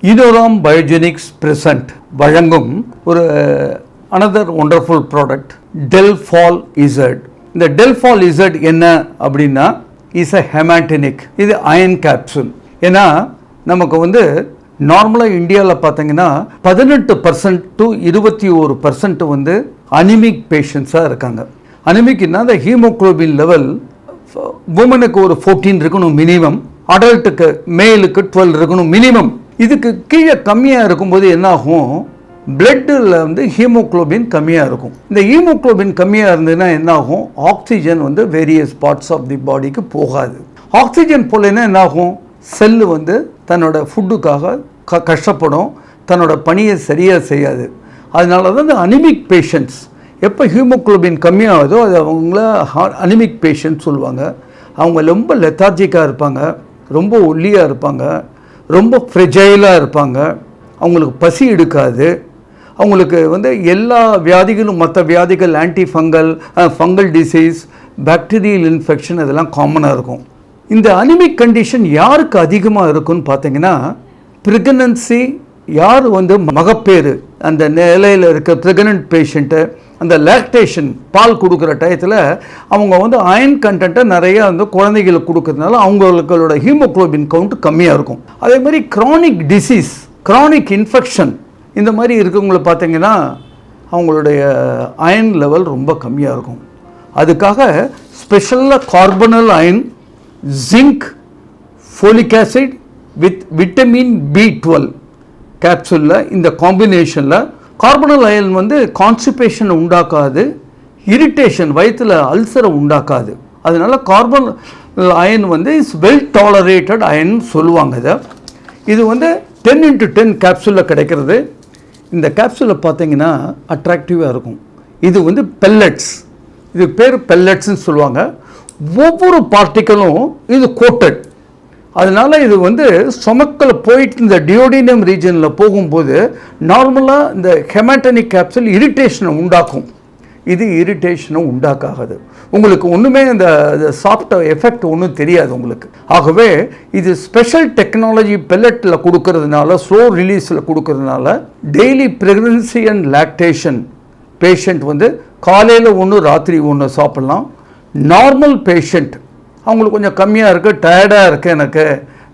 ஈனோராம் பயோஜெனிக்ஸ் present வழங்கும் ஒரு another wonderful product டெல்ஃபால் Z. இந்த டெல்ஃபால் இசட் என்ன அப்படின்னா இஸ் அ ஹெமாட்டினிக். இது அயன் கேப்சூல். ஏன்னா நமக்கு நார்மலாக இந்தியாவில் பார்த்தீங்கன்னா 18% to 21% அனிமிக் பேஷண்ட்ஸாக இருக்காங்க. அனிமிக்னா அந்த ஹீமோக்ளோபின் லெவல் உமனுக்கு ஒரு 14 இருக்கணும் மினிமம், அடல்ட்டுக்கு மேலுக்கு 12 இருக்கணும் மினிமம். இதுக்கு கீழே கம்மியாக இருக்கும்போது என்னாகும், பிளட்டில் ஹீமோக்ளோபின் கம்மியாக இருக்கும். இந்த ஹீமோக்ளோபின் கம்மியாக இருந்ததுன்னா என்னாகும், oxygen various parts of the பாடிக்கு போகாது. ஆக்சிஜன் போலன்னா என்னாகும், செல்லு தன்னோட ஃபுட்டுக்காக கஷ்டப்படும், தன்னோட பணியை சரியாக செய்யாது. அதனால தான் இந்த அனிமிக் பேஷண்ட்ஸ் எப்போ ஹீமோக்ளோபின் கம்மியாகுதோ அது அவங்கள அனிமிக் பேஷண்ட் சொல்லுவாங்க. அவங்க ரொம்ப லெத்தார்ஜிக்காக இருப்பாங்க, ரொம்ப ஒல்லியாக இருப்பாங்க, ரொம்ப ஃப்ரெஜைலாக இருப்பாங்க, அவங்களுக்கு பசி எடுக்காது, அவங்களுக்கு எல்லா வியாதிகளும் மற்ற வியாதிகள் ஃபங்கல் டிசீஸ், பாக்டீரியல் இன்ஃபெக்ஷன் இதெல்லாம் காமனாக இருக்கும். இந்த அனிமிக் கண்டிஷன் யாருக்கு அதிகமாக இருக்குன்னு பார்த்தீங்கன்னா, ப்ரெக்னன்சி யார் மகப்பேறு அந்த நிலையில் இருக்க ப்ரெக்னன்ட் பேஷண்ட்டு, அந்த லாக்டேஷன் பால் கொடுக்குற டயத்தில் அவங்க அயன் கண்டென்ட்டை நிறையா குழந்தைகளுக்கு கொடுக்கறதுனால அவங்களோட ஹீமோக்ளோபின் கவுண்ட் கம்மியாக இருக்கும். அதே மாதிரி க்ரானிக் டிசீஸ், க்ரானிக் இன்ஃபெக்ஷன் இந்த மாதிரி இருக்கவங்களை பார்த்தீங்கன்னா அவங்களுடைய அயன் லெவல் ரொம்ப கம்மியாக இருக்கும். அதுக்காக ஸ்பெஷலாக carbonyl iron, zinc, folic acid with vitamin B12 கேப்சூலில் இந்த காம்பினேஷனில் கார்பனல் அயன் கான்ஸ்டிபேஷனை உண்டாக்காது, இரிட்டேஷன் வயிற்றில் அல்சரை உண்டாக்காது. அதனால் carbonyl iron is well tolerated iron சொல்லுவாங்க. இது 10x10 கேப்சூலில் கிடைக்கிறது. இந்த கேப்சூலில் பார்த்தீங்கன்னா அட்ராக்டிவாக இருக்கும். இது பெல்லட்ஸ், இது பேர் பெல்லட்ஸ்ன்னு சொல்லுவாங்க. ஒவ்வொரு பார்ட்டிக்கலும் இது கோட்டட். அதனால் இது ஸ்டொமக்கில் போயிட்டு இந்த டியோடினம் ரீஜனில் போகும்போது நார்மலாக இந்த ஹெமாட்டனிக் கேப்சூல் இரிட்டேஷனை உண்டாக்கும். இது இரிட்டேஷனை உண்டாக்காது. உங்களுக்கு ஒன்றுமே இந்த சாஃப்ட் எஃபெக்ட் ஒன்றும் தெரியாது உங்களுக்கு. ஆகவே இது ஸ்பெஷல் டெக்னாலஜி பெல்லட்டில் கொடுக்கறதுனால, ஸ்லோ ரிலீஸில் கொடுக்கறதுனால daily pregnancy and lactation patient காலையில் ஒன்று ராத்திரி ஒன்று சாப்பிட்லாம். நார்மல் பேஷண்ட் அவங்களுக்கு கொஞ்சம் கம்மியாக இருக்குது, டயர்டாக இருக்குது, எனக்கு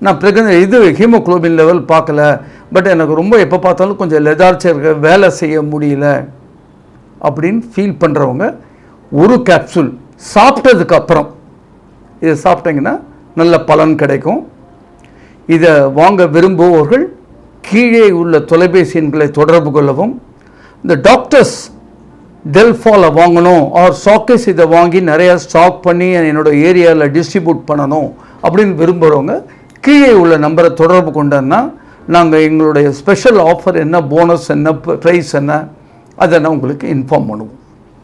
நான் ஹீமோக்ளோபின் லெவல் பார்க்கல, பட் எனக்கு ரொம்ப எப்போ பார்த்தாலும் கொஞ்சம் லெதார்ச்சியாக இருக்கு, வேலை செய்ய முடியல அப்படின்னு ஃபீல் பண்ணுறவங்க ஒரு கேப்சூல் சாப்பிட்டதுக்கப்புறம் இதை சாப்பிட்டீங்கன்னா நல்ல பலன் கிடைக்கும். இதை வாங்க விரும்புபவர்கள் கீழே உள்ள தொலைபேசி எண்களை தொடர்பு கொள்ளவும். இந்த டாக்டர்ஸ் டெல்ஃபாலை வாங்கணும் ஆர் ஸ்டாக்கர்ஸ் இதை வாங்கி நிறையா ஸ்டாக் பண்ணி என்னோடய ஏரியாவில் டிஸ்ட்ரிபியூட் பண்ணணும் அப்படின்னு விரும்புகிறவங்க கீழே உள்ள நம்பரை தொடர்பு கொண்டோன்னா நாங்கள் எங்களுடைய ஸ்பெஷல் ஆஃபர் என்ன, போனஸ் என்ன, ப்ரைஸ் என்ன, அதை நான் உங்களுக்கு இன்ஃபார்ம் பண்ணுவோம்.